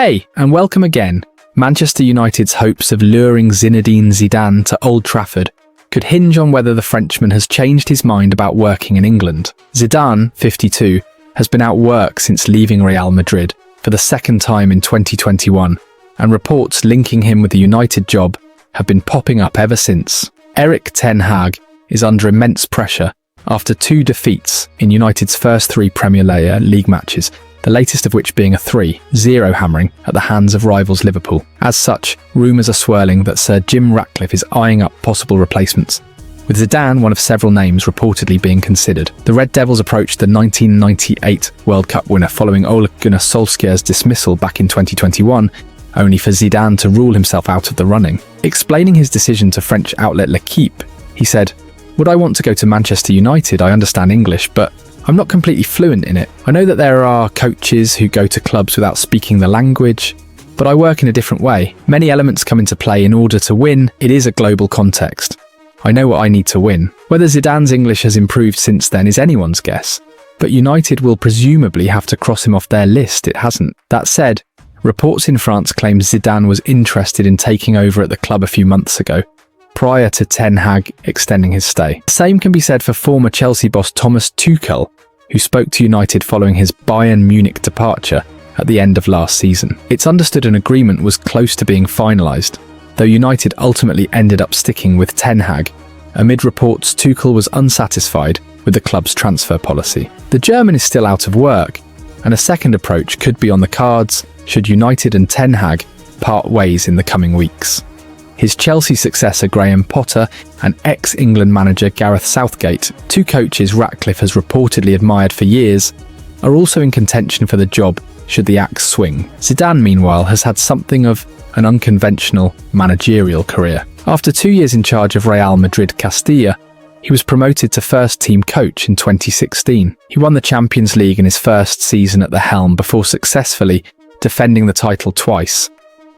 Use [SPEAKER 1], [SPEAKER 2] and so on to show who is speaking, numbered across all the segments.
[SPEAKER 1] Hey, and welcome again. Manchester United's hopes of luring Zinedine Zidane to Old Trafford could hinge on whether the Frenchman has changed his mind about working in England. Zidane, 52, has been out of work since leaving Real Madrid for the second time in 2021, and reports linking him with the United job have been popping up ever since. Erik Ten Hag is under immense pressure after 2 defeats in United's first 3 Premier League matches, the latest of which being a 3-0 hammering at the hands of rivals Liverpool. As such, rumours are swirling that Sir Jim Ratcliffe is eyeing up possible replacements, with Zidane one of several names reportedly being considered. The Red Devils approached the 1998 World Cup winner following Ole Gunnar Solskjaer's dismissal back in 2021, only for Zidane to rule himself out of the running. Explaining his decision to French outlet L'Équipe, he said, "Would I want to go to Manchester United? I understand English, but I'm not completely fluent in it. I know that there are coaches who go to clubs without speaking the language, but I work in a different way. Many elements come into play in order to win. It is a global context. I know what I need to win." Whether Zidane's English has improved since then is anyone's guess, but United will presumably have to cross him off their list. It hasn't. That said, reports in France claim Zidane was interested in taking over at the club a few months ago, prior to Ten Hag extending his stay. The same can be said for former Chelsea boss Thomas Tuchel, who spoke to United following his Bayern Munich departure at the end of last season. It's understood an agreement was close to being finalised, though United ultimately ended up sticking with Ten Hag. Amid reports, Tuchel was unsatisfied with the club's transfer policy. The German is still out of work, and a second approach could be on the cards should United and Ten Hag part ways in the coming weeks. His Chelsea successor Graham Potter and ex-England manager Gareth Southgate, 2 coaches Ratcliffe has reportedly admired for years, are also in contention for the job should the axe swing. Zidane, meanwhile, has had something of an unconventional managerial career. After 2 years in charge of Real Madrid Castilla, he was promoted to first-team coach in 2016. He won the Champions League in his first season at the helm before successfully defending the title twice,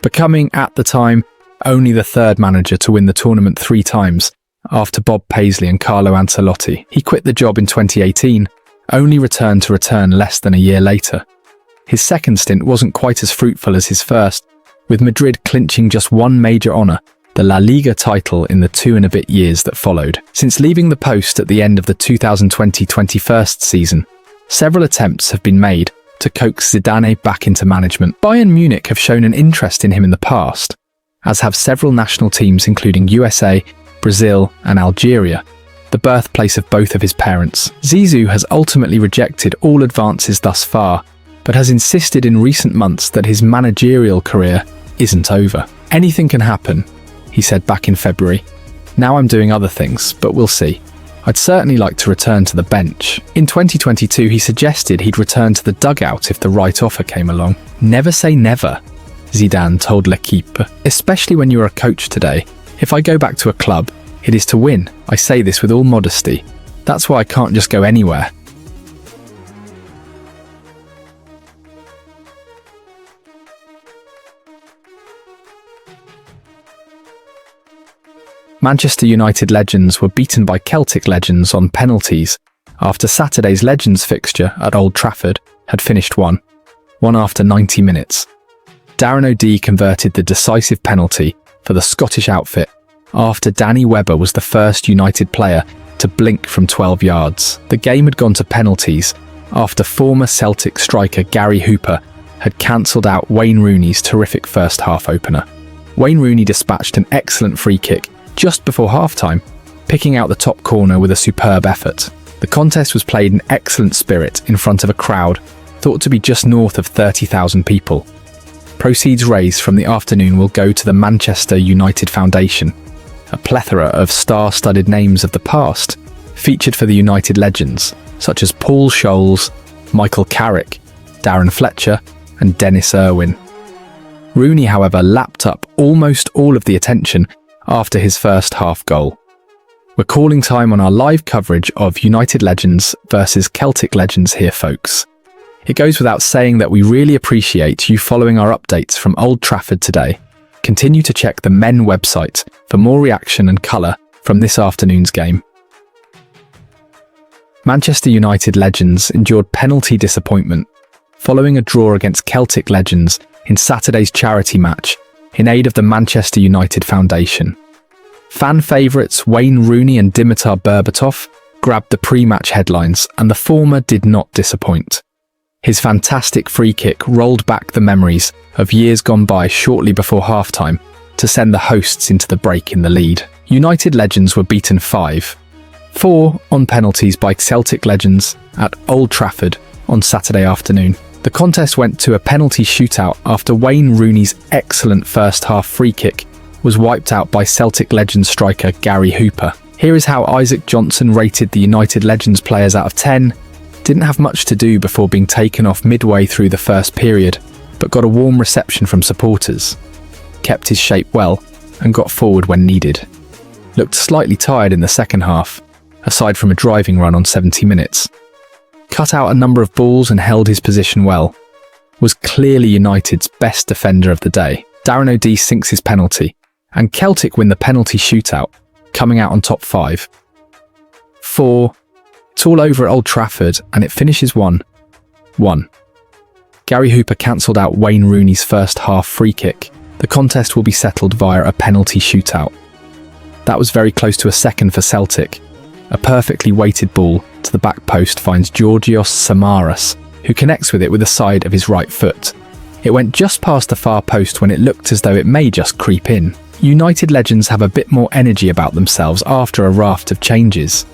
[SPEAKER 1] becoming, at the time, only the 3rd manager to win the tournament 3 times, after Bob Paisley and Carlo Ancelotti. He quit the job in 2018, only returned to return less than a year later. His second stint wasn't quite as fruitful as his first, with Madrid clinching just one major honour, the La Liga title, in the 2 and a bit years that followed. Since leaving the post at the end of the 2020-21 season, several attempts have been made to coax Zidane back into management. Bayern Munich have shown an interest in him in the past, as have several national teams including USA, Brazil and Algeria, the birthplace of both of his parents. Zizou has ultimately rejected all advances thus far, but has insisted in recent months that his managerial career isn't over. "Anything can happen," he said back in February. "Now I'm doing other things, but we'll see. I'd certainly like to return to the bench." In 2022, he suggested he'd return to the dugout if the right offer came along. "Never say never," Zidane told L'Équipe, "especially when you're a coach today. If I go back to a club, it is to win. I say this with all modesty. That's why I can't just go anywhere." Manchester United legends were beaten by Celtic legends on penalties after Saturday's Legends fixture at Old Trafford had finished 1-1 after 90 minutes. Darren O'Dea converted the decisive penalty for the Scottish outfit after Danny Webber was the first United player to blink from 12 yards. The game had gone to penalties after former Celtic striker Gary Hooper had cancelled out Wayne Rooney's terrific first half opener. Wayne Rooney dispatched an excellent free kick just before half-time, picking out the top corner with a superb effort. The contest was played in excellent spirit in front of a crowd thought to be just north of 30,000 people. Proceeds raised from the afternoon will go to the Manchester United Foundation. A plethora of star-studded names of the past featured for the United legends, such as Paul Scholes, Michael Carrick, Darren Fletcher and Dennis Irwin. Rooney, however, lapped up almost all of the attention after his first half goal. We're calling time on our live coverage of United legends versus Celtic legends here, folks. It goes without saying that we really appreciate you following our updates from Old Trafford today. Continue to check the Men website for more reaction and colour from this afternoon's game. Manchester United legends endured penalty disappointment following a draw against Celtic legends in Saturday's charity match in aid of the Manchester United Foundation. Fan favourites Wayne Rooney and Dimitar Berbatov grabbed the pre-match headlines, and the former did not disappoint. His fantastic free kick rolled back the memories of years gone by shortly before half-time to send the hosts into the break in the lead. United legends were beaten 5-4 on penalties by Celtic legends at Old Trafford on Saturday afternoon. The contest went to a penalty shootout after Wayne Rooney's excellent first-half free kick was wiped out by Celtic legend striker Gary Hooper. Here is how Isaac Johnson rated the United Legends players out of 10. Didn't have much to do before being taken off midway through the first period, but got a warm reception from supporters. Kept his shape well and got forward when needed. Looked slightly tired in the second half, aside from a driving run on 70 minutes. Cut out a number of balls and held his position well. Was clearly United's best defender of the day. Darren O'Dea sinks his penalty, and Celtic win the penalty shootout, coming out on top 5-4. It's all over at Old Trafford, and it finishes 1-1. Gary Hooper cancelled out Wayne Rooney's first half free kick. The contest will be settled via a penalty shootout. That was very close to a second for Celtic. A perfectly weighted ball to the back post finds Georgios Samaras, who connects with it with the side of his right foot. It went just past the far post when it looked as though it may just creep in. United legends have a bit more energy about themselves after a raft of changes.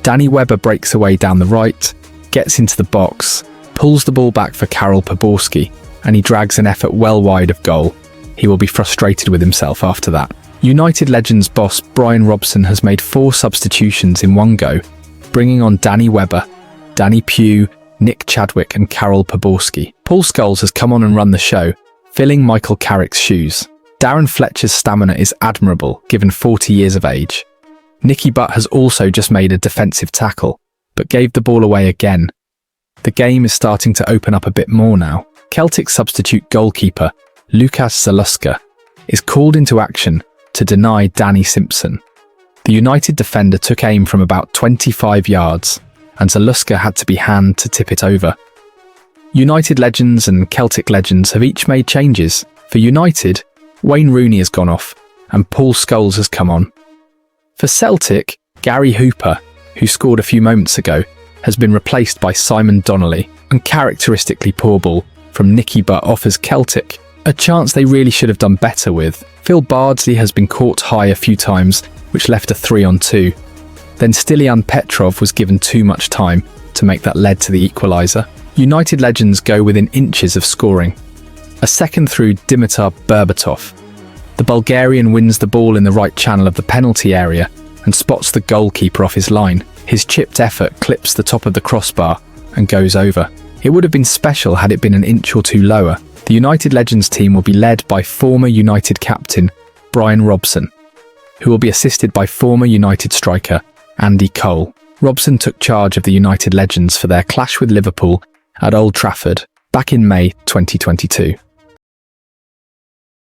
[SPEAKER 1] Danny Webber breaks away down the right, gets into the box, pulls the ball back for Karol Poborski, and he drags an effort well wide of goal. He will be frustrated with himself after that. United legends boss Brian Robson has made 4 substitutions in one go, bringing on Danny Webber, Danny Pugh, Nick Chadwick and Karol Poborski. Paul Scholes has come on and run the show, filling Michael Carrick's shoes. Darren Fletcher's stamina is admirable, given 40 years of age. Nicky Butt has also just made a defensive tackle, but gave the ball away again. The game is starting to open up a bit more now. Celtic substitute goalkeeper Łukasz Zaluska is called into action to deny Danny Simpson. The United defender took aim from about 25 yards, and Zaluska had to be hand to tip it over. United legends and Celtic legends have each made changes. For United, Wayne Rooney has gone off, and Paul Scholes has come on. For Celtic, Gary Hooper, who scored a few moments ago, has been replaced by Simon Donnelly, and characteristically poor ball from Nicky Butt offers Celtic a chance they really should have done better with. Phil Bardsley has been caught high a few times, which left a 3-on-2. Then Stilian Petrov was given too much time to make that led to the equaliser. United legends go within inches of scoring. A second through Dimitar Berbatov. The Bulgarian wins the ball in the right channel of the penalty area and spots the goalkeeper off his line. His chipped effort clips the top of the crossbar and goes over. It would have been special had it been an inch or two lower. The United Legends team will be led by former United captain Brian Robson, who will be assisted by former United striker Andy Cole. Robson took charge of the United Legends for their clash with Liverpool at Old Trafford back in May 2022.